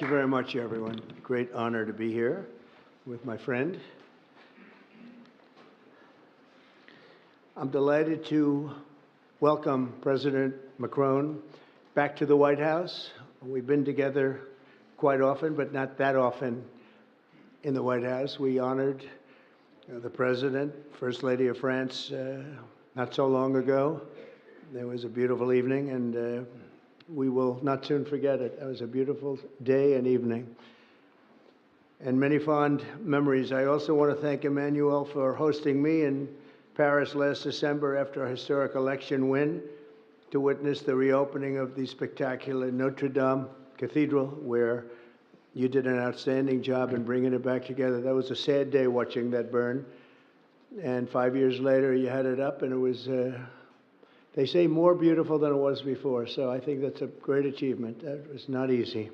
Thank you very much, everyone. Great honor to be here with my friend. I'm delighted to welcome President Macron back to the White House. We've been together quite often, but not that often in the White House. We honored the President, First Lady of France, not so long ago. There was a beautiful evening, and we will not soon forget it. It was a beautiful day and evening, and many fond memories. I also want to thank Emmanuel for hosting me in Paris last December after a historic election win to witness the reopening of the spectacular Notre Dame Cathedral, where you did an outstanding job in bringing it back together. That was a sad day watching that burn, and 5 years later you had it up, and it was they say more beautiful than it was before, so I think that's a great achievement. That was not easy.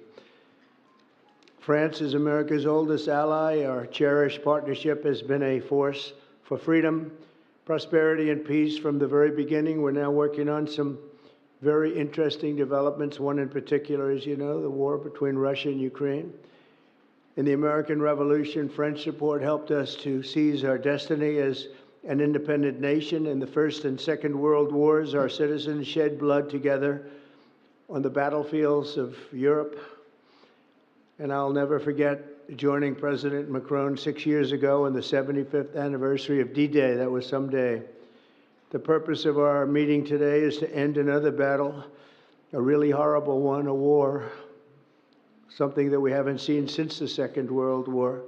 France is America's oldest ally. Our cherished partnership has been a force for freedom, prosperity, and peace from the very beginning. We're now working on some very interesting developments. One in particular, as you know, the war between Russia and Ukraine. In the American Revolution, French support helped us to seize our destiny as an independent nation. In the First and Second World Wars, our citizens shed blood together on the battlefields of Europe. And I'll never forget joining President Macron 6 years ago on the 75th anniversary of D-Day. That was some day. The purpose of our meeting today is to end another battle, a really horrible one, a war, something that we haven't seen since the Second World War,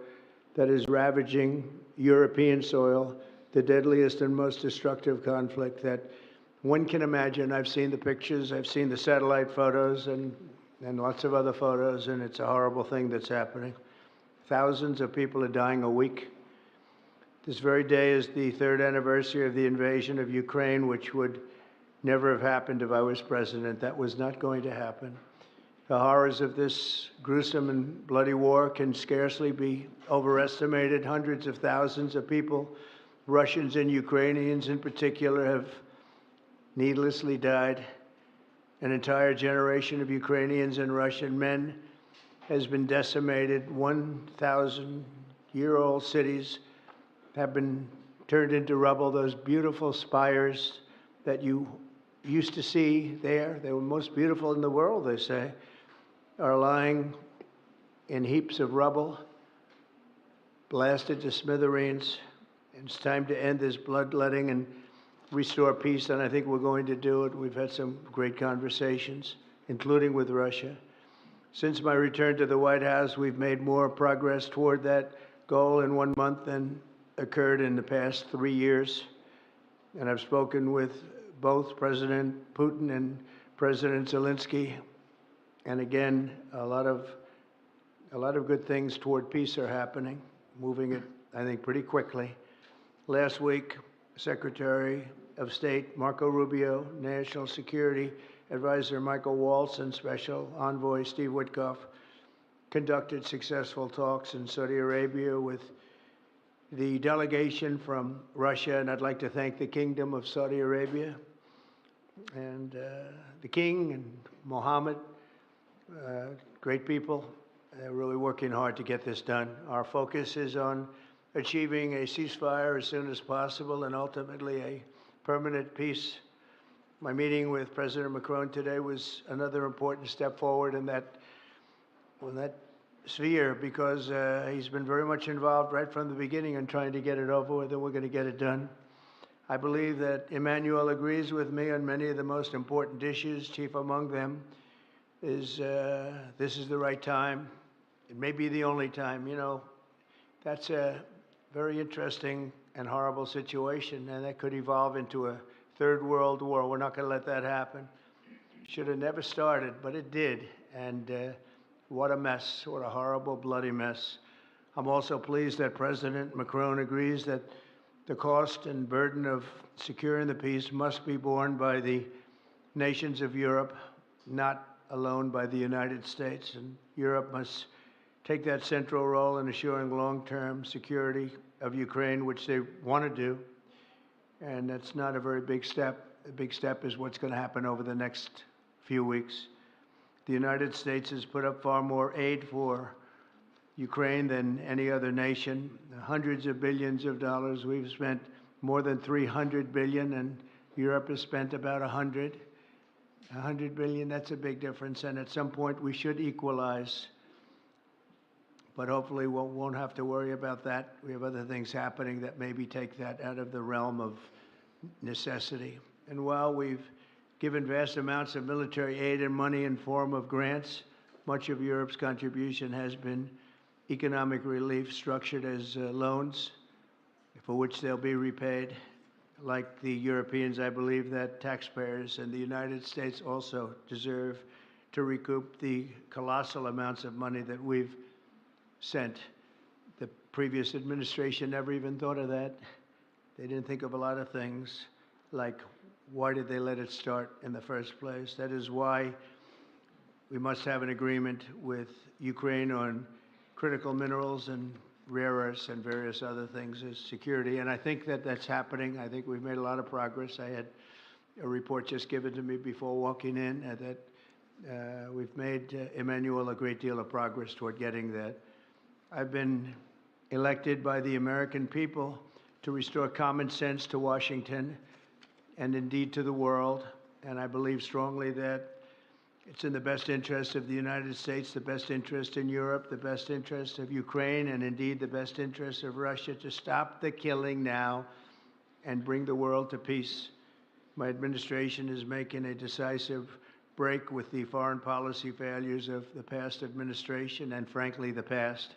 that is ravaging European soil, the deadliest and most destructive conflict that one can imagine. I've seen the pictures, I've seen the satellite photos and lots of other photos, and it's a horrible thing that's happening. Thousands of people are dying a week. This very day is the third anniversary of the invasion of Ukraine, which would never have happened if I was president. That was not going to happen. The horrors of this gruesome and bloody war can scarcely be overestimated. Hundreds of thousands of people, Russians and Ukrainians in particular, have needlessly died. An entire generation of Ukrainians and Russian men has been decimated. 1,000-year-old cities have been turned into rubble. Those beautiful spires that you used to see there, they were most beautiful in the world, they say, are lying in heaps of rubble, blasted to smithereens. It's time to end this bloodletting and restore peace, and I think we're going to do it. We've had some great conversations, including with Russia. Since my return to the White House, we've made more progress toward that goal in 1 month than occurred in the past 3 years. And I've spoken with both President Putin and President Zelensky. And again, a lot of good things toward peace are happening, moving it, I think, pretty quickly. Last week, Secretary of State Marco Rubio, National Security Advisor Michael Waltz, and Special Envoy Steve Witkoff conducted successful talks in Saudi Arabia with the delegation from Russia, and I'd like to thank the Kingdom of Saudi Arabia and the King and Mohammed, great people. They're really working hard to get this done. Our focus is on achieving a ceasefire as soon as possible and ultimately a permanent peace. My meeting with President Macron today was another important step forward in that sphere, because he's been very much involved right from the beginning in trying to get it over with, and we're going to get it done. I believe that Emmanuel agrees with me on many of the most important issues. Chief among them is this is the right time. It may be the only time. You know, that's a very interesting and horrible situation, and that could evolve into a third world war. We're not going to let that happen. Should have never started, but it did, and what a mess, what a horrible, bloody mess. I'm also pleased that President Macron agrees that the cost and burden of securing the peace must be borne by the nations of Europe, not alone by the United States, and Europe must take that central role in assuring long-term security of Ukraine, which they want to do. And that's not a very big step. The big step is what's going to happen over the next few weeks. The United States has put up far more aid for Ukraine than any other nation. Hundreds of billions of dollars. We've spent more than 300 billion, and Europe has spent about 100. 100 billion, that's a big difference, and at some point we should equalize. But hopefully we won't have to worry about that. We have other things happening that maybe take that out of the realm of necessity. And while we've given vast amounts of military aid and money in form of grants, much of Europe's contribution has been economic relief structured as loans for which they'll be repaid. Like the Europeans, I believe that taxpayers in the United States also deserve to recoup the colossal amounts of money that we've sent. The previous administration never even thought of that. They didn't think of a lot of things, like why did they let it start in the first place? That is why we must have an agreement with Ukraine on critical minerals and rare earths and various other things as security. And I think that that's happening. I think we've made a lot of progress. I had a report just given to me before walking in that we've made, Emmanuel, a great deal of progress toward getting that. I've been elected by the American people to restore common sense to Washington and indeed to the world. And I believe strongly that it's in the best interest of the United States, the best interest in Europe, the best interest of Ukraine, and indeed the best interest of Russia to stop the killing now and bring the world to peace. My administration is making a decisive break with the foreign policy failures of the past administration and, frankly, the past.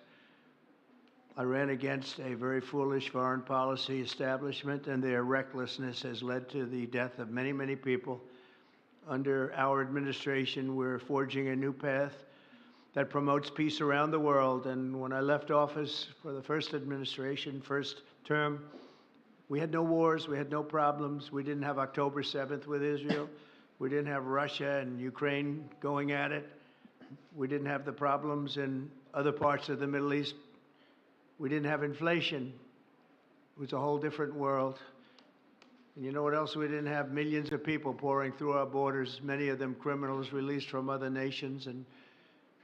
I ran against a very foolish foreign policy establishment, and their recklessness has led to the death of many, many people. Under our administration, we're forging a new path that promotes peace around the world. And when I left office for the first administration, first term, we had no wars, we had no problems. We didn't have October 7th with Israel. We didn't have Russia and Ukraine going at it. We didn't have the problems in other parts of the Middle East. We didn't have inflation. It was a whole different world. And you know what else we didn't have? Millions of people pouring through our borders, many of them criminals released from other nations and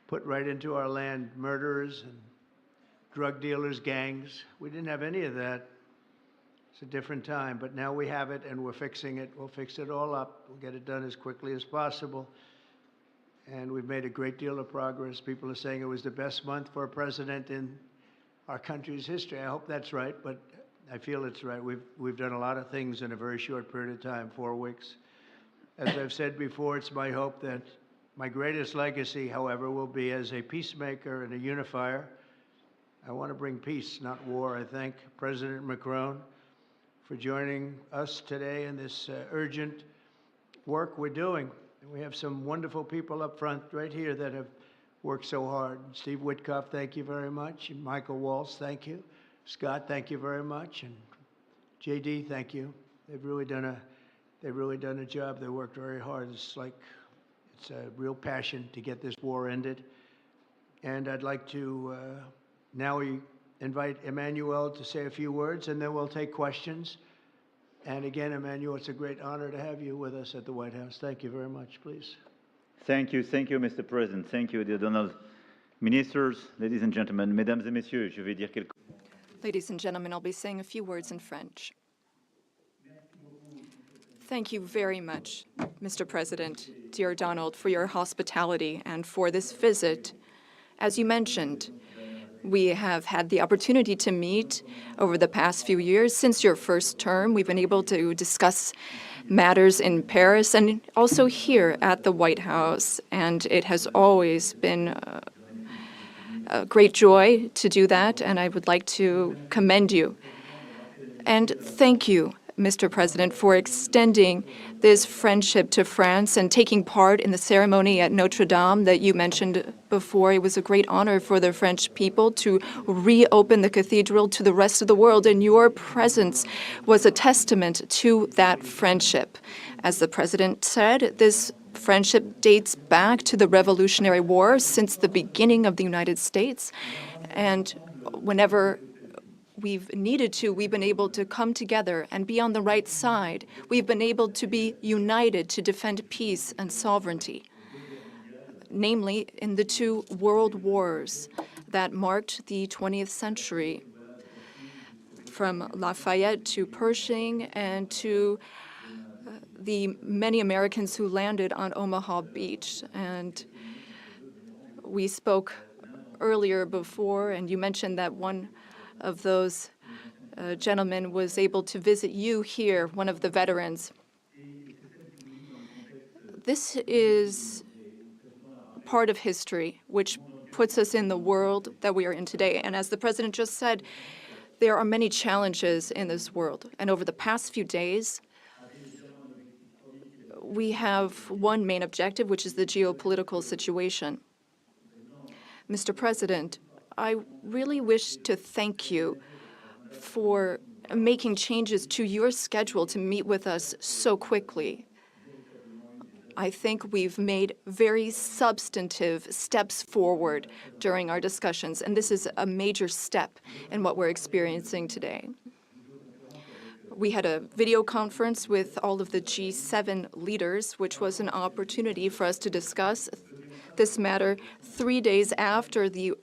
put right into our land, murderers and drug dealers, gangs. We didn't have any of that. It's a different time, but now we have it and we're fixing it. We'll fix it all up. We'll get it done as quickly as possible. And we've made a great deal of progress. People are saying it was the best month for a president in our country's history. I hope that's right, but I feel it's right. We've done a lot of things in a very short period of time, 4 weeks. As I've said before, it's my hope that my greatest legacy, however, will be as a peacemaker and a unifier. I want to bring peace, not war. I thank President Macron for joining us today in this urgent work we're doing. And we have some wonderful people up front right here that have worked so hard. Steve Witkoff, thank you very much. And Michael Waltz, thank you. Scott, thank you very much. And JD, thank you. They've really done a job. They worked very hard. It's a real passion to get this war ended. And I'd like to now invite Emmanuel to say a few words, and then we'll take questions. And again, Emmanuel, it's a great honor to have you with us at the White House. Thank you very much, please. Thank you, Mr. President. Thank you, dear Donald. Ministers, ladies and gentlemen, mesdames et messieurs, je vais dire quelques... Ladies and gentlemen, I'll be saying a few words in French. Thank you very much, Mr. President, dear Donald, for your hospitality and for this visit. As you mentioned, we have had the opportunity to meet over the past few years. Since your first term, we've been able to discuss matters in Paris and also here at the White House, and it has always been a great joy to do that, and I would like to commend you. And thank you, Mr. President, for extending this friendship to France and taking part in the ceremony at Notre Dame that you mentioned before. It was a great honor for the French people to reopen the cathedral to the rest of the world, and your presence was a testament to that friendship. As the President said, this friendship dates back to the Revolutionary War, since the beginning of the United States. And whenever we've needed to, we've been able to come together and be on the right side. We've been able to be united to defend peace and sovereignty. namely in the two world wars that marked the 20th century, from Lafayette to Pershing and to the many Americans who landed on Omaha Beach. And we spoke earlier before, and you mentioned that one of those gentlemen was able to visit you here, one of the veterans. This is part of history which puts us in the world that we are in today. And as the President just said, there are many challenges in this world. And over the past few days, we have one main objective, which is the geopolitical situation. Mr. President, I really wish to thank you for making changes to your schedule to meet with us so quickly. I think we've made very substantive steps forward during our discussions, and this is a major step in what we're experiencing today. We had a video conference with all of the G7 leaders, which was an opportunity for us to discuss this matter 3 days after the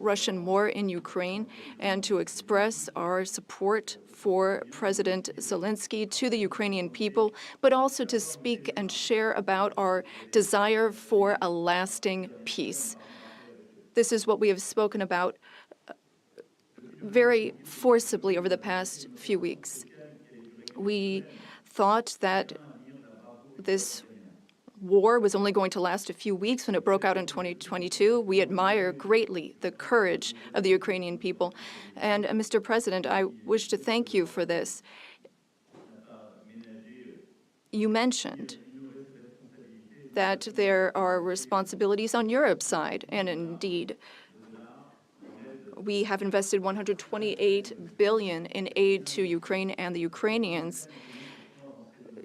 Russian war in Ukraine, and to express our support for President Zelensky to the Ukrainian people, but also to speak and share about our desire for a lasting peace. This is what we have spoken about very forcibly over the past few weeks. We thought that this war was only going to last a few weeks when it broke out in 2022. We admire greatly the courage of the Ukrainian people. And Mr. President, I wish to thank you for this. You mentioned that there are responsibilities on Europe's side, and indeed, we have invested $128 billion in aid to Ukraine and the Ukrainians.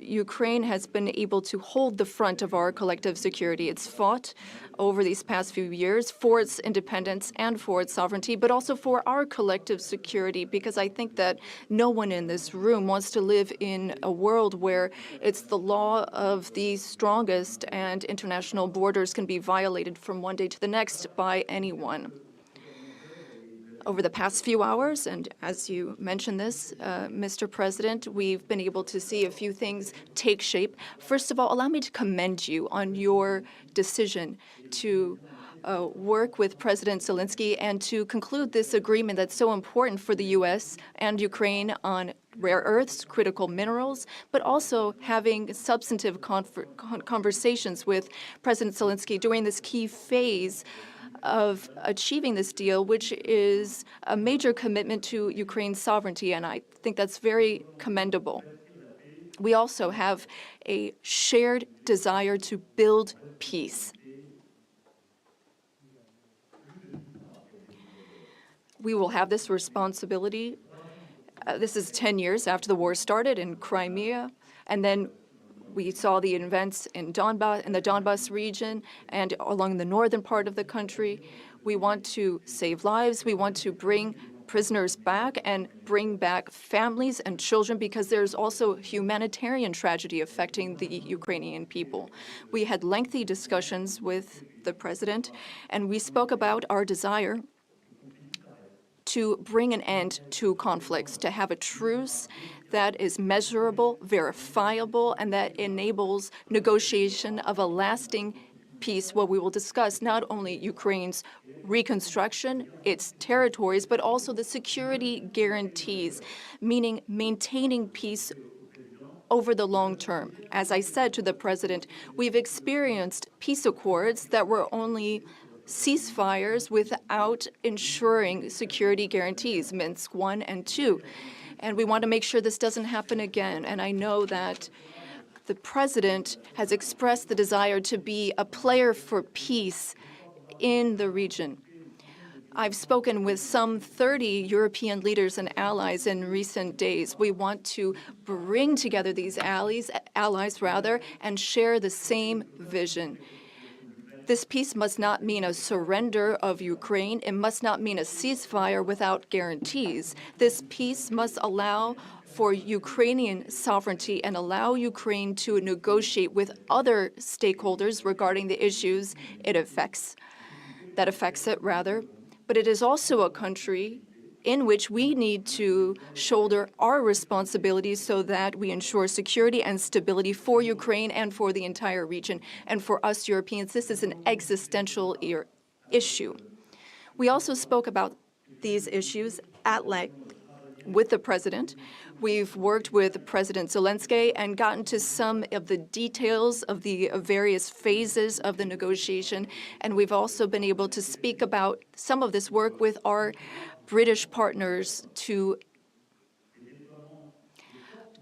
Ukraine has been able to hold the front of our collective security. It's fought over these past few years for its independence and for its sovereignty, but also for our collective security, because I think that no one in this room wants to live in a world where it's the law of the strongest and international borders can be violated from one day to the next by anyone. Over the past few hours, and as you mentioned this, Mr. President, we've been able to see a few things take shape. First of all, allow me to commend you on your decision to work with President Zelensky and to conclude this agreement that's so important for the U.S. and Ukraine on rare earths, critical minerals, but also having substantive conversations with President Zelensky during this key phase of achieving this deal, which is a major commitment to Ukraine's sovereignty, and I think that's very commendable. We also have a shared desire to build peace. We will have this responsibility. This is 10 years after the war started in Crimea, and then we saw the events in the Donbas region and along the northern part of the country. We want to save lives. We want to bring prisoners back and bring back families and children, because there's also humanitarian tragedy affecting the Ukrainian people. We had lengthy discussions with the president, and we spoke about our desire to bring an end to conflicts, to have a truce that is measurable, verifiable, and that enables negotiation of a lasting peace, where we will discuss not only Ukraine's reconstruction, its territories, but also the security guarantees, meaning maintaining peace over the long term. As I said to the president, we've experienced peace accords that were only ceasefires without ensuring security guarantees, Minsk I and II. And we want to make sure this doesn't happen again. And I know that the president has expressed the desire to be a player for peace in the region. I've spoken with some 30 European leaders and allies in recent days. We want to bring together these allies, and share the same vision. This peace must not mean a surrender of Ukraine. It must not mean a ceasefire without guarantees. This peace must allow for Ukrainian sovereignty and allow Ukraine to negotiate with other stakeholders regarding the issues that affects it. But it is also a country in which we need to shoulder our responsibilities so that we ensure security and stability for Ukraine and for the entire region. And for us Europeans, this is an existential issue. We also spoke about these issues at length with the President. We've worked with President Zelensky and gotten to some of the details of the various phases of the negotiation. And we've also been able to speak about some of this work with our British partners to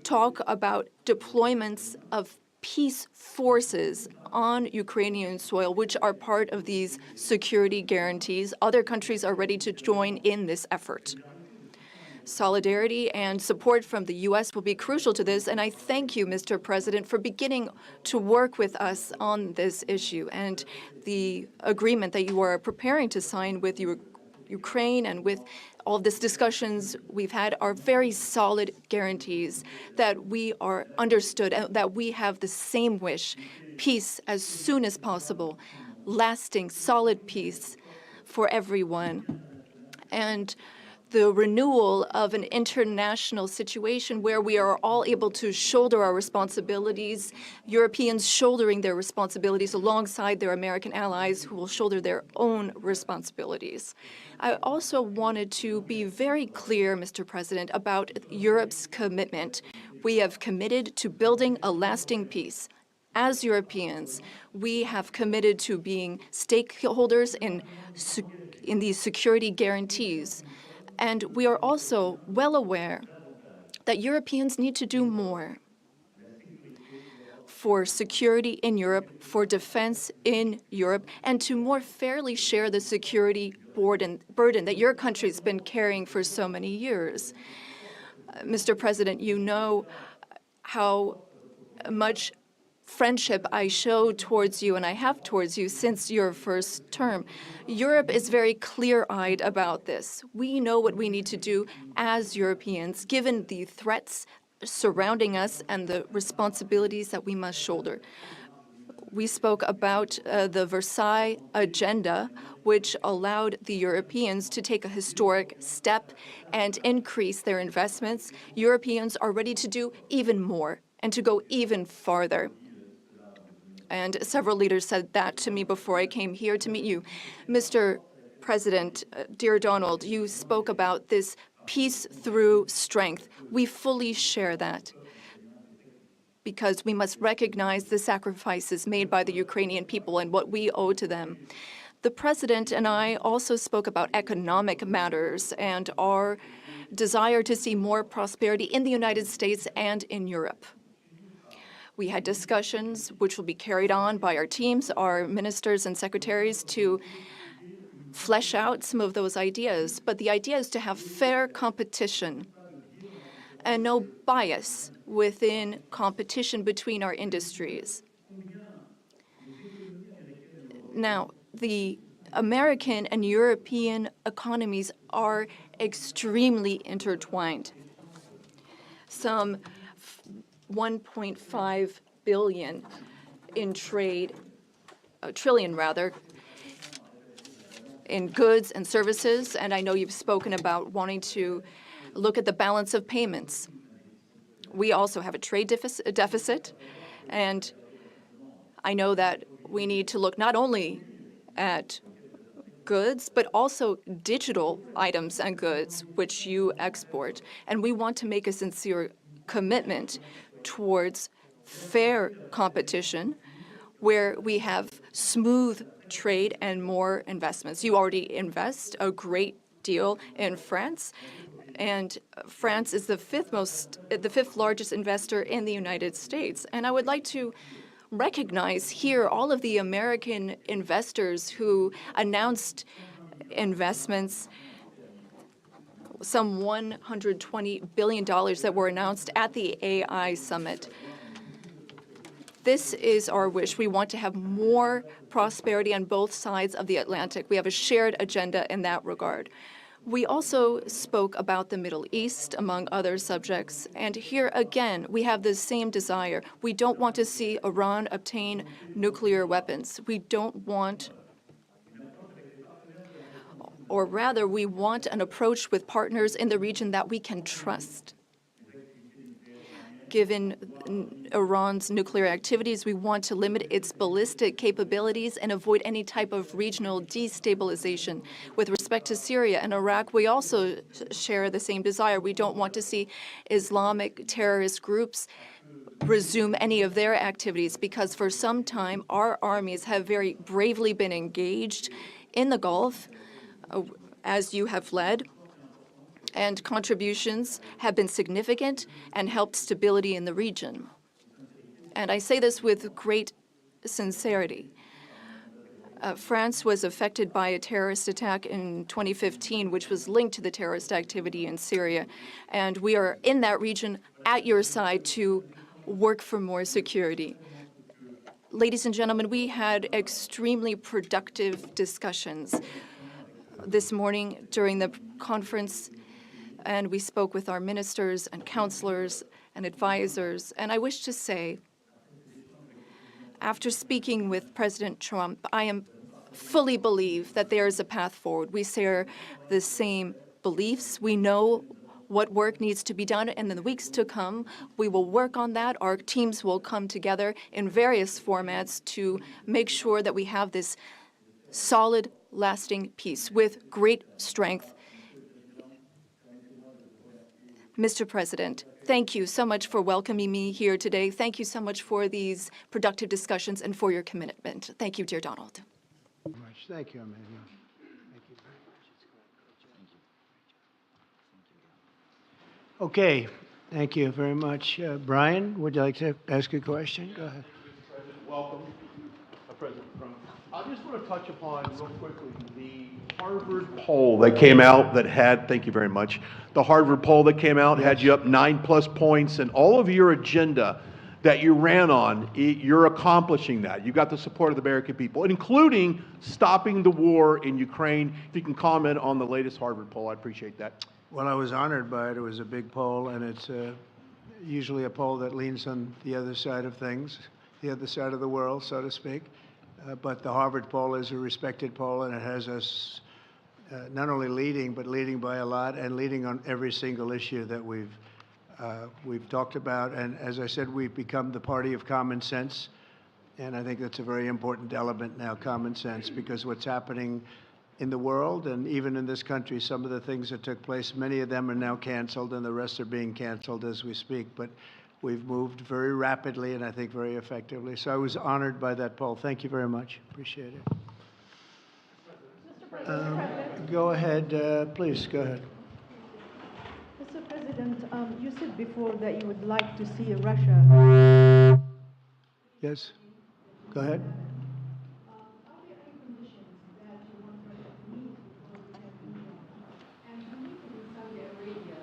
talk about deployments of peace forces on Ukrainian soil, which are part of these security guarantees. Other countries are ready to join in this effort. Solidarity and support from the U.S. will be crucial to this, and I thank you, Mr. President, for beginning to work with us on this issue. And the agreement that you are preparing to sign with Ukraine and with all of these discussions we've had are very solid guarantees that we are understood and that we have the same wish, peace as soon as possible, lasting, solid peace for everyone. And the renewal of an international situation where we are all able to shoulder our responsibilities, Europeans shouldering their responsibilities alongside their American allies who will shoulder their own responsibilities. I also wanted to be very clear, Mr. President, about Europe's commitment. We have committed to building a lasting peace. As Europeans, we have committed to being stakeholders in these security guarantees. And we are also well aware that Europeans need to do more for security in Europe, for defense in Europe, and to more fairly share the security burden that your country's been carrying for so many years. Mr. President, you know how much friendship I show towards you and I have towards you since your first term. Europe is very clear-eyed about this. We know what we need to do as Europeans, given the threats surrounding us and the responsibilities that we must shoulder. We spoke about the Versailles Agenda, which allowed the Europeans to take a historic step and increase their investments. Europeans are ready to do even more and to go even farther. And several leaders said that to me before I came here to meet you. Mr. President, dear Donald, you spoke about this peace through strength. We fully share that because we must recognize the sacrifices made by the Ukrainian people and what we owe to them. The President and I also spoke about economic matters and our desire to see more prosperity in the United States and in Europe. We had discussions which will be carried on by our teams, our ministers and secretaries, to flesh out some of those ideas. But the idea is to have fair competition and no bias within competition between our industries. Now, the American and European economies are extremely intertwined. Some 1.5 billion in trade, trillion rather, in goods and services, and I know you've spoken about wanting to look at the balance of payments. We also have a trade deficit, and I know that we need to look not only at goods, but also digital items and goods which you export, and we want to make a sincere commitment towards fair competition where we have smooth trade and more investments. You already invest a great deal in France, and France is the fifth largest investor in the United States. And I would like to recognize here all of the American investors who announced investments, some $120 billion that were announced at the AI summit. This is our wish. We want to have more prosperity on both sides of the Atlantic. We have a shared agenda in that regard. We also spoke about the Middle East, among other subjects, and here again, we have the same desire. We don't want to see Iran obtain nuclear weapons. We don't want, or rather, we want an approach with partners in the region that we can trust. Given Iran's nuclear activities, we want to limit its ballistic capabilities and avoid any type of regional destabilization. With respect to Syria and Iraq, we also share the same desire. We don't want to see Islamic terrorist groups resume any of their activities, because for some time our armies have very bravely been engaged in the Gulf, as you have led, and contributions have been significant and helped stability in the region. And I say this with great sincerity. France was affected by a terrorist attack in 2015, which was linked to the terrorist activity in Syria. And we are in that region at your side to work for more security. Ladies and gentlemen, we had extremely productive discussions this morning during the conference, and we spoke with our ministers and counselors and advisors. And I wish to say, after speaking with President Trump, I fully believe that there is a path forward. We share the same beliefs. We know what work needs to be done, and in the weeks to come, we will work on that. Our teams will come together in various formats to make sure that we have this solid, lasting peace with great strength. Mr. President, thank you so much for welcoming me here today. Thank you so much for these productive discussions and for your commitment. Thank you, dear Donald. Thank you, Emmanuel. Thank you very much. Okay, thank you very much. Brian, would you like to ask a question? Go ahead. Mr. President, welcome. President Macron. I just want to touch upon real quickly the Harvard poll that came out that had, thank you very much, the Harvard poll that came out had you up 9+ points, and all of your agenda that you ran on, you're accomplishing that. You got the support of the American people, including stopping the war in Ukraine. If you can comment on the latest Harvard poll, I'd appreciate that. Well, I was honored by it. It was a big poll, and it's usually a poll that leans on the other side of things, the other side of the world, so to speak. But the Harvard poll is a respected poll, and it has us not only leading, but leading by a lot, and leading on every single issue that we've talked about. And as I said, we've become the party of common sense, and I think that's a very important element now, common sense, because what's happening in the world and even in this country, some of the things that took place, many of them are now canceled, and the rest are being canceled as we speak. But we've moved very rapidly and I think very effectively. So I was honored by that poll. Thank you very much. Appreciate it. Go ahead, please, go ahead. Mr. President, you said before that you would like to see Russia. Yes, go ahead. Are there any conditions that you want Russia to meet and you meeting in Saudi Arabia,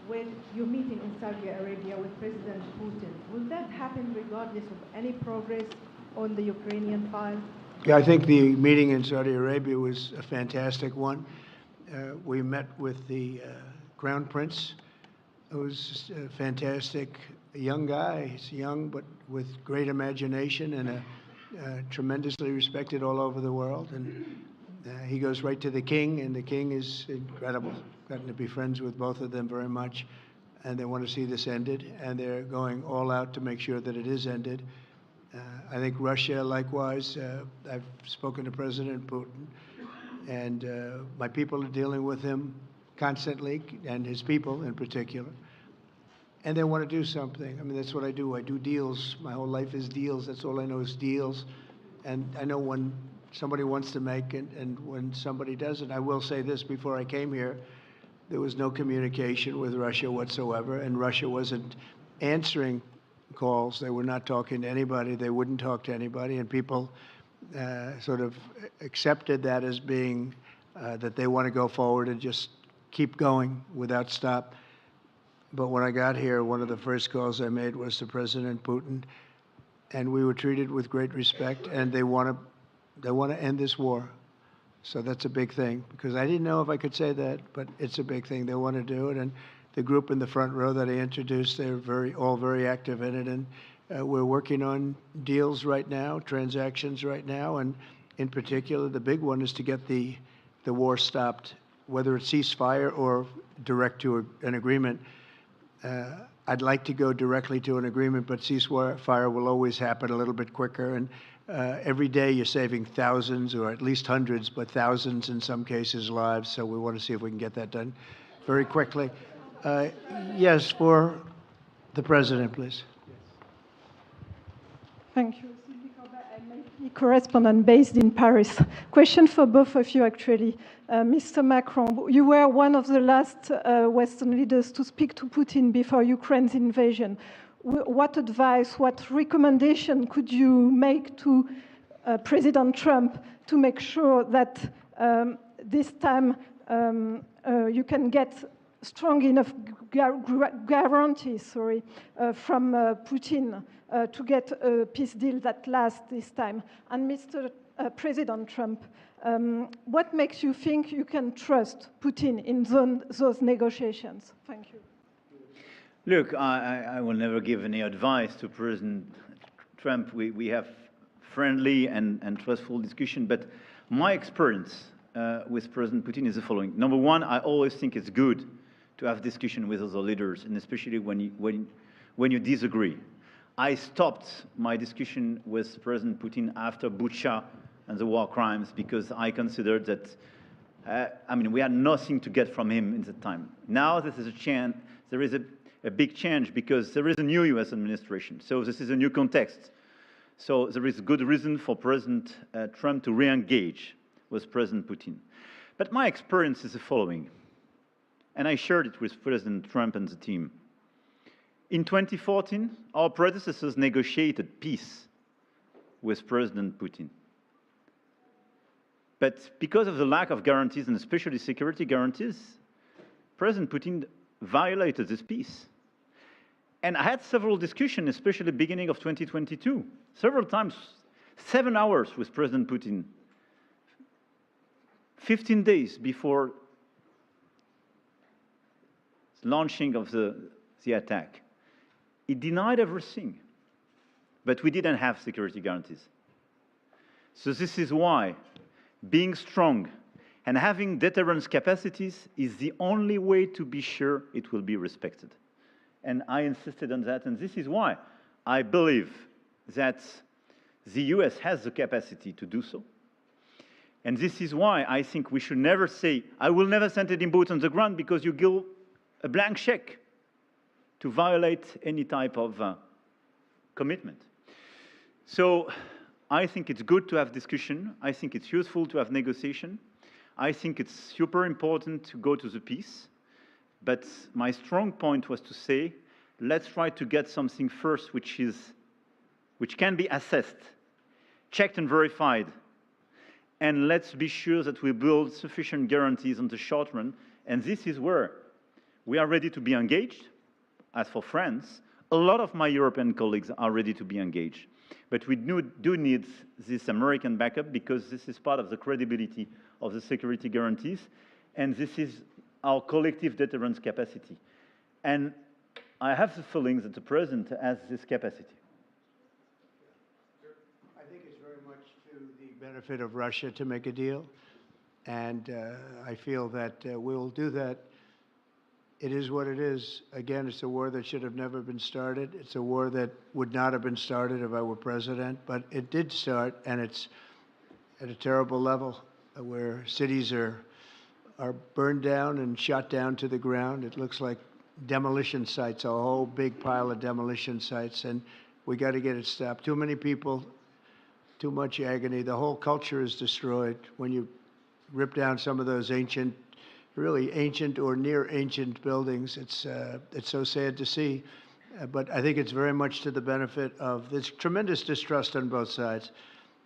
when you're meeting in Saudi Arabia with President Putin, will that happen regardless of any progress on the Ukrainian file? Yeah, I think the meeting in Saudi Arabia was a fantastic one. We met with the Crown Prince, who's a fantastic young guy. He's young, but with great imagination and tremendously respected all over the world. And he goes right to the king, and the king is incredible. Gotten to be friends with both of them very much, and they want to see this ended, and they're going all out to make sure that it is ended. I think Russia, likewise, I've spoken to President Putin, and my people are dealing with him constantly, and his people in particular. And they want to do something. I mean, that's what I do. I do deals. My whole life is deals. That's all I know is deals. And I know when somebody wants to make it and when somebody doesn't. I will say this, before I came here, there was no communication with Russia whatsoever, and Russia wasn't answering calls. They were not talking to anybody. They wouldn't talk to anybody, and people sort of accepted that as being that they want to go forward and just keep going without stop. But when I got here, one of the first calls I made was to President Putin, and we were treated with great respect, and they want to end this war. So that's a big thing, because I didn't know if I could say that, but it's a big thing. They want to do it, and the group in the front row that I introduced, they're all very active in it, and we're working on deals right now, transactions right now, and in particular, the big one is to get the war stopped, whether it's ceasefire or direct to an agreement. I'd like to go directly to an agreement, but ceasefire will always happen a little bit quicker. And every day you're saving thousands, or at least hundreds, but thousands in some cases lives. So we want to see if we can get that done very quickly. Yes, for the president, please. Thank you. Sylvie Corbett, I'm a correspondent based in Paris. Question for both of you, actually. Mr. Macron, you were one of the last Western leaders to speak to Putin before Ukraine's invasion. What advice, what recommendation could you make to President Trump to make sure that this time you can get strong enough guarantees from Putin to get a peace deal that lasts this time? And Mr. President Trump, what makes you think you can trust Putin in those negotiations? Thank you. Look, I will never give any advice to President Trump. We have friendly and trustful discussion, but my experience with President Putin is the following. Number one, I always think it's good to have discussion with other leaders, and especially when you disagree. I stopped my discussion with President Putin after Bucha and the war crimes because I considered that, we had nothing to get from him in that time. Now this is there is a big change because there is a new U.S. administration. So this is a new context. So there is good reason for President Trump to re-engage with President Putin. But my experience is the following, and I shared it with President Trump and the team. In 2014, our predecessors negotiated peace with President Putin. But because of the lack of guarantees, and especially security guarantees, President Putin violated this peace. And I had several discussions, especially beginning of 2022, several times, 7 hours with President Putin, 15 days before launching of the attack. He denied everything, but we didn't have security guarantees. So this is why being strong and having deterrence capacities is the only way to be sure it will be respected. And I insisted on that, and this is why I believe that the US has the capacity to do so. And this is why I think we should never say, I will never send any boots on the ground, because you give a blank check to violate any type of commitment. So I think it's good to have discussion. I think it's useful to have negotiation. I think it's super important to go to the peace. But my strong point was to say, let's try to get something first which can be assessed, checked and verified. And let's be sure that we build sufficient guarantees on the short run. And this is where we are ready to be engaged. As for France, a lot of my European colleagues are ready to be engaged. But we do need this American backup, because this is part of the credibility of the security guarantees, and this is our collective deterrence capacity. And I have the feeling that the President has this capacity. I think it's very much to the benefit of Russia to make a deal, and I feel that we'll do that. It is what it is. Again, it's a war that should have never been started. It's a war that would not have been started if I were president, but it did start, and it's at a terrible level where cities are burned down and shot down to the ground. It looks like demolition sites, a whole big pile of demolition sites, and we got to get it stopped. Too many people, too much agony. The whole culture is destroyed when you rip down some of those really ancient or near ancient buildings. It's so sad to see, but I think it's very much to the benefit of this tremendous distrust on both sides.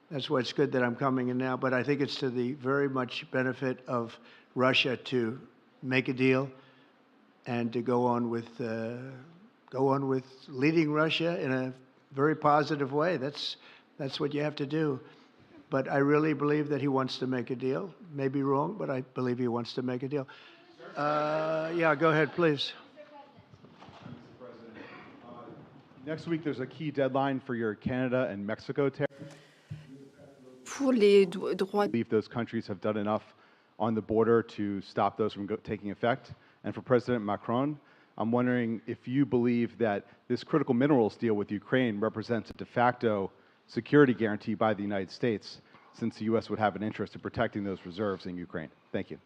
That's why it's good that I'm coming in now, but I think it's to the very much benefit of Russia to make a deal and to go on with leading Russia in a very positive way. That's what you have to do. But I really believe that he wants to make a deal. Maybe wrong, but I believe he wants to make a deal. Yeah, go ahead, please. Next week, there's a key deadline for your Canada and Mexico tariffs. Pour les droits I believe those countries have done enough on the border to stop those from taking effect. And for President Macron, I'm wondering if you believe that this critical minerals deal with Ukraine represents a de facto security guarantee by the United States, since the U.S. would have an interest in protecting those reserves in Ukraine. Thank you.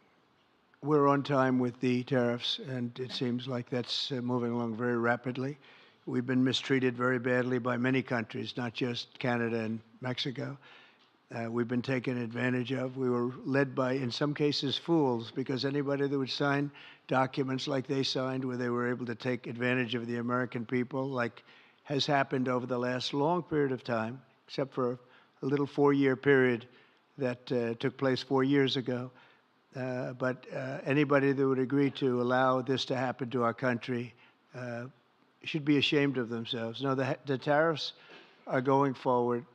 We're on time with the tariffs, and it seems like that's moving along very rapidly. We've been mistreated very badly by many countries, not just Canada and Mexico. We've been taken advantage of. We were led by, in some cases, fools, because anybody that would sign documents like they signed, where they were able to take advantage of the American people, like has happened over the last long period of time, except for a little 4-year period that took place 4 years ago. But anybody that would agree to allow this to happen to our country should be ashamed of themselves. No, the tariffs are going forward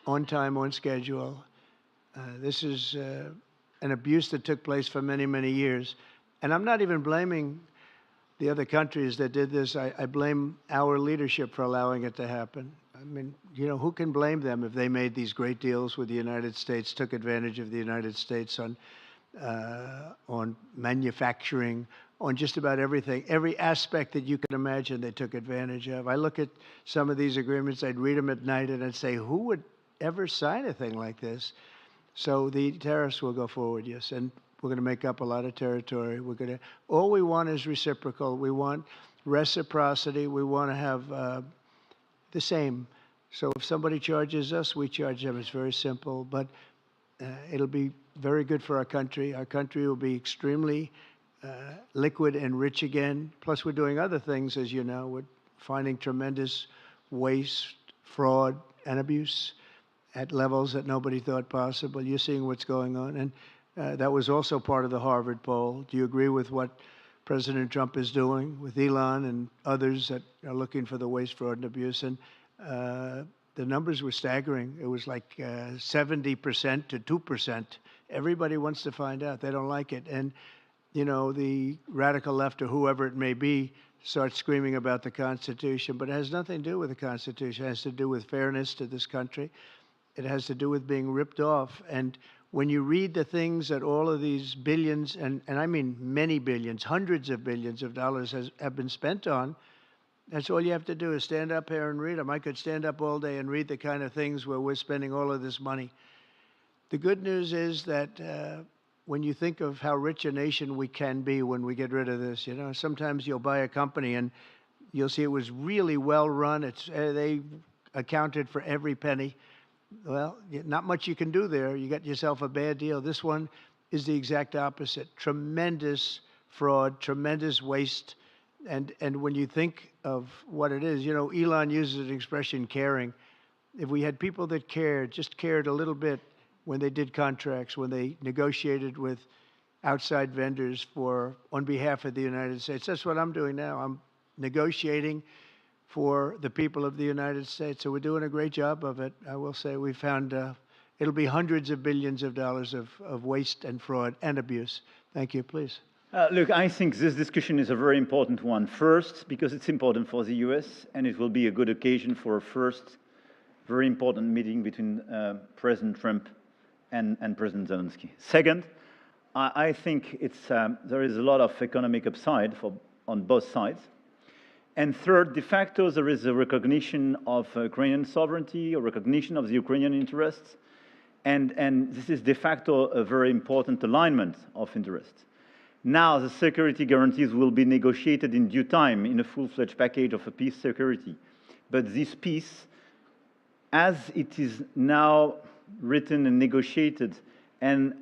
on time, on schedule. This is an abuse that took place for many, many years. And I'm not even blaming the other countries that did this. I blame our leadership for allowing it to happen. I mean, you know, who can blame them if they made these great deals with the United States, took advantage of the United States on manufacturing, on just about everything. Every aspect that you can imagine, they took advantage of. I look at some of these agreements, I'd read them at night, and I'd say, who would ever sign a thing like this? So the tariffs will go forward, yes, and we're going to make up a lot of territory. All we want is reciprocal. We want reciprocity. We want to have the same. So if somebody charges us, we charge them. It's very simple, but it'll be very good for our country. Our country will be extremely liquid and rich again. Plus, we're doing other things, as you know. We're finding tremendous waste, fraud, and abuse at levels that nobody thought possible. You're seeing what's going on. And that was also part of the Harvard poll. Do you agree with what President Trump is doing with Elon and others that are looking for the waste, fraud, and abuse? And the numbers were staggering. It was like 70% to 2%. Everybody wants to find out. They don't like it. And, you know, the radical left or whoever it may be starts screaming about the Constitution, but it has nothing to do with the Constitution. It has to do with fairness to this country. It has to do with being ripped off. And when you read the things that all of these billions, and I mean many billions, hundreds of billions of dollars have been spent on, that's all you have to do is stand up here and read them. I could stand up all day and read the kind of things where we're spending all of this money. The good news is that when you think of how rich a nation we can be when we get rid of this, you know, sometimes you'll buy a company and you'll see it was really well run. They accounted for every penny. Well, not much you can do there. You got yourself a bad deal. This one is the exact opposite. Tremendous fraud, tremendous waste. And when you think of what it is, you know, Elon uses an expression, caring. If we had people that cared, just cared a little bit when they did contracts, when they negotiated with outside vendors on behalf of the United States. That's what I'm doing now. I'm negotiating for the people of the United States. So we're doing a great job of it. I will say we found it'll be hundreds of billions of dollars of waste and fraud and abuse. Thank you. Please. Look, I think this discussion is a very important one. First, because it's important for the US, and it will be a good occasion for a first very important meeting between President Trump and President Zelensky. Second, I think there is a lot of economic upside on both sides. And third, de facto, there is a recognition of Ukrainian sovereignty, a recognition of the Ukrainian interests, and this is de facto a very important alignment of interests. Now, the security guarantees will be negotiated in due time in a full-fledged package of a peace security. But this peace, as it is now written and negotiated, and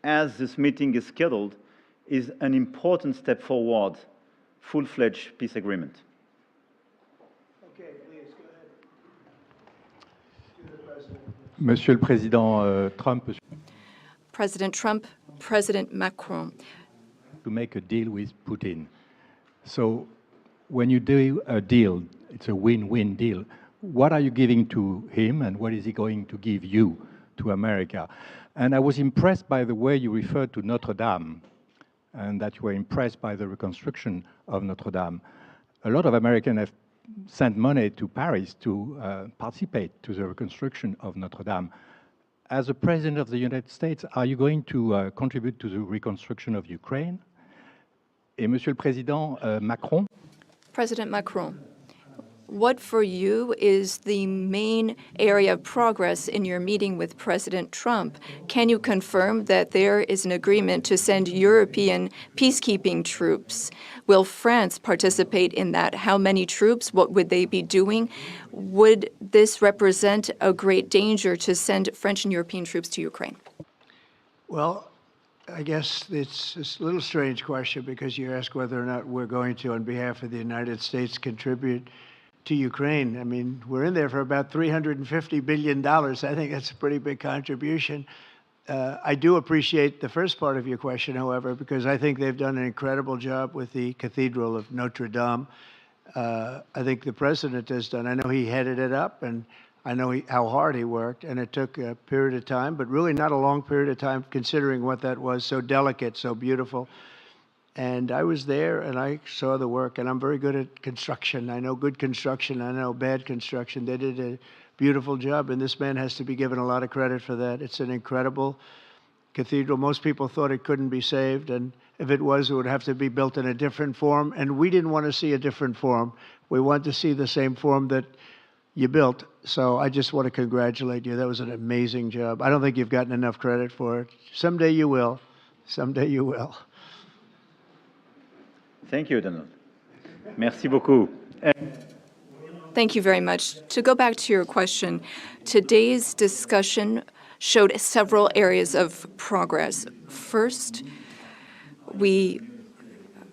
as this meeting is scheduled, is an important step forward, full-fledged peace agreement. Okay, please, go ahead. To the President. Monsieur le Président Trump, President Trump, President Macron. to make a deal with Putin. So when you do a deal, it's a win-win deal. what are you giving to him and what is he going to give you, to America? And I was impressed by the way you referred to Notre Dame and that you were impressed by the reconstruction of Notre Dame. A lot of Americans have sent money to Paris to participate to the reconstruction of Notre Dame. As a President of the United States, are you going to contribute to the reconstruction of Ukraine? Et Monsieur le Président Macron, President Macron, what for you is the main area of progress in your meeting with President Trump? Can you confirm that there is an agreement to send European peacekeeping troops? Will France participate in that? How many troops? What would they be doing? Would this represent a great danger to send French and European troops to Ukraine? Well, I guess it's a little strange question because you ask whether or not we're going to, on behalf of the United States, contribute to Ukraine. I mean, we're in there for about $350 billion. I think that's a pretty big contribution. I do appreciate the first part of your question, however, because I think they've done an incredible job with the Cathedral of Notre Dame. I think the president has done. I know he headed it up, and I know how hard he worked, and it took a period of time, but really not a long period of time considering what that was, so delicate, so beautiful. And I was there, and I saw the work, and I'm very good at construction. I know good construction. I know bad construction. They did a beautiful job, and this man has to be given a lot of credit for that. It's an incredible cathedral. Most people thought it couldn't be saved, and if it was, it would have to be built in a different form, and we didn't want to see a different form. We wanted to see the same form that you built. So I just want to congratulate you. That was an amazing job. I don't think you've gotten enough credit for it. Someday you will. Someday you will. Thank you, Donald. Merci beaucoup. Thank you very much. To go back to your question, today's discussion showed several areas of progress. First, we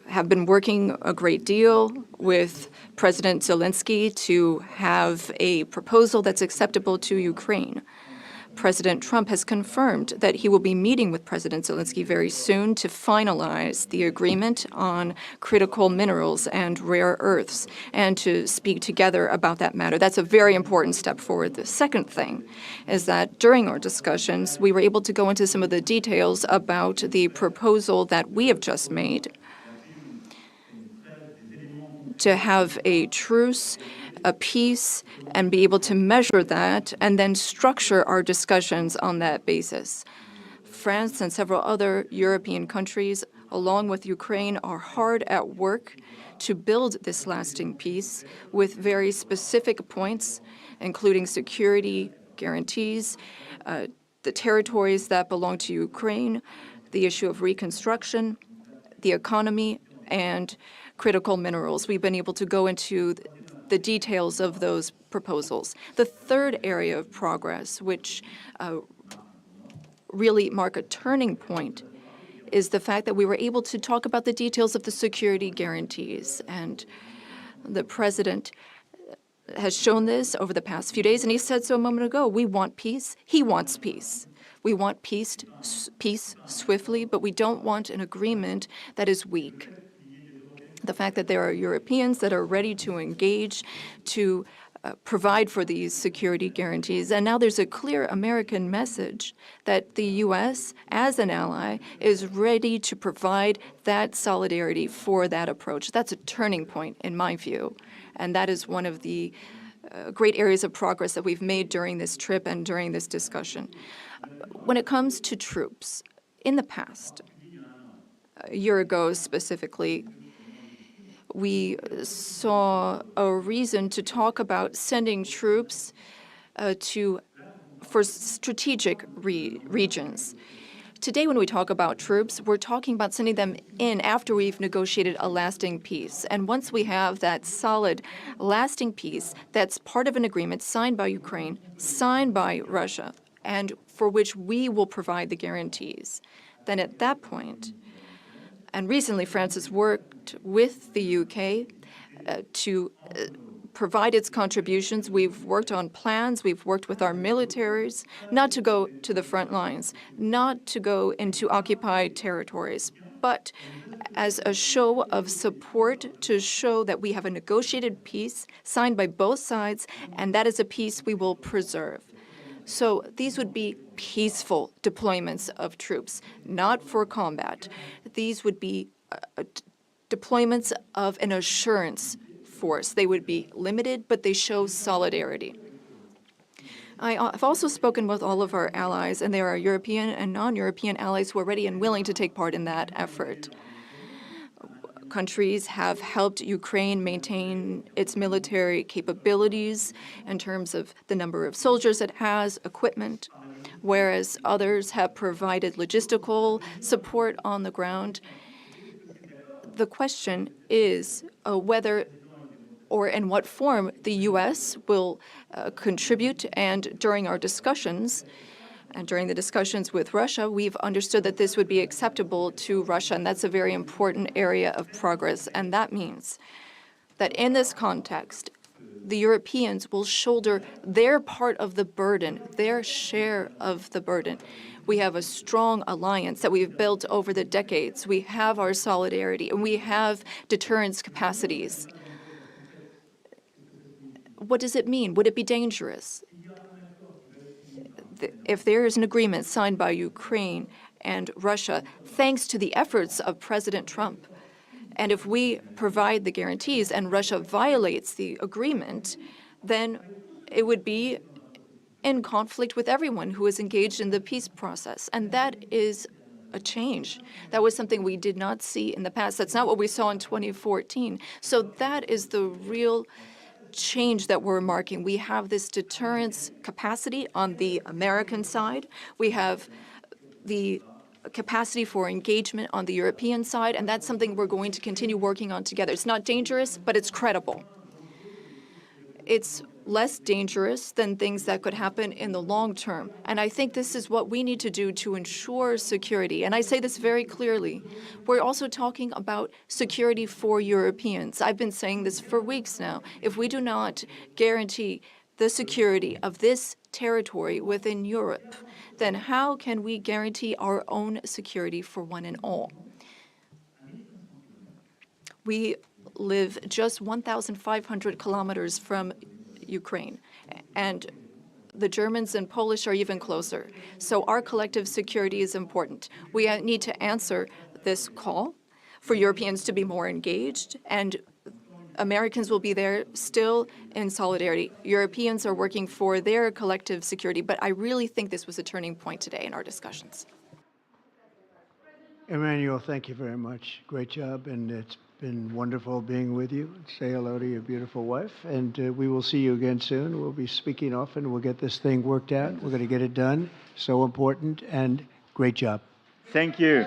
have been working a great deal with President Zelensky to have a proposal that's acceptable to Ukraine. President Trump has confirmed that he will be meeting with President Zelensky very soon to finalize the agreement on critical minerals and rare earths and to speak together about that matter. That's a very important step forward. The second thing is that during our discussions, we were able to go into some of the details about the proposal that we have just made to have a truce, a peace, and be able to measure that and then structure our discussions on that basis. France and several other European countries, along with Ukraine, are hard at work to build this lasting peace with very specific points, including security guarantees, the territories that belong to Ukraine, the issue of reconstruction, the economy, and critical minerals. We've been able to go into the details of those proposals. The third area of progress, which really mark a turning point, is the fact that we were able to talk about the details of the security guarantees. And the president has shown this over the past few days, and he said so a moment ago. We want peace. He wants peace. We want peace swiftly, but we don't want an agreement that is weak. The fact that there are Europeans that are ready to engage to provide for these security guarantees. And now there's a clear American message that the U.S., as an ally, is ready to provide that solidarity for that approach. That's a turning point, in my view. And that is one of the great areas of progress that we've made during this trip and during this discussion. When it comes to troops, in the past, a year ago specifically, we saw a reason to talk about sending troops for strategic regions. Today, when we talk about troops, we're talking about sending them in after we've negotiated a lasting peace. And once we have that solid, lasting peace that's part of an agreement signed by Ukraine, signed by Russia, and for which we will provide the guarantees, then at that point, and recently, France has worked with the UK to provide its contributions. We've worked on plans. We've worked with our militaries not to go to the front lines, not to go into occupied territories, but as a show of support to show that we have a negotiated peace signed by both sides, and that is a peace we will preserve. So these would be peaceful deployments of troops, not for combat. These would be deployments of an assurance force. They would be limited, but they show solidarity. I've also spoken with all of our allies, and there are European and non-European allies who are ready and willing to take part in that effort. Countries have helped Ukraine maintain its military capabilities in terms of the number of soldiers it has, equipment, whereas others have provided logistical support on the ground. The question is whether or in what form the U.S. will contribute. And during our discussions, and during the discussions with Russia, we've understood that this would be acceptable to Russia, and that's a very important area of progress. And that means that in this context, the Europeans will shoulder their part of the burden, their share of the burden. We have a strong alliance that we've built over the decades. We have our solidarity, and we have deterrence capacities. What does it mean? Would it be dangerous? If there is an agreement signed by Ukraine and Russia, thanks to the efforts of President Trump, and if we provide the guarantees and Russia violates the agreement, then it would be in conflict with everyone who is engaged in the peace process. And that is a change. That was something we did not see in the past. That's not what we saw in 2014. So that is the real change that we're marking. We have this deterrence capacity on the American side. We have the capacity for engagement on the European side, and that's something we're going to continue working on together. It's not dangerous, but it's credible. It's less dangerous than things that could happen in the long term. And I think this is what we need to do to ensure security. And I say this very clearly. We're also talking about security for Europeans. I've been saying this for weeks now. If we do not guarantee the security of this territory within Europe, then how can we guarantee our own security for one and all? We live just 1,500 kilometers from Ukraine, and the Germans and Polish are even closer. So our collective security is important. We need to answer this call for Europeans to be more engaged, and Americans will be there still in solidarity. Europeans are working for their collective security, but I really think this was a turning point today in our discussions. Emmanuel, thank you very much. Great job, and it's been wonderful being with you. Say hello to your beautiful wife, and we will see you again soon. We'll be speaking often. We'll get this thing worked out. We're going to get it done. So important, and great job. Thank you.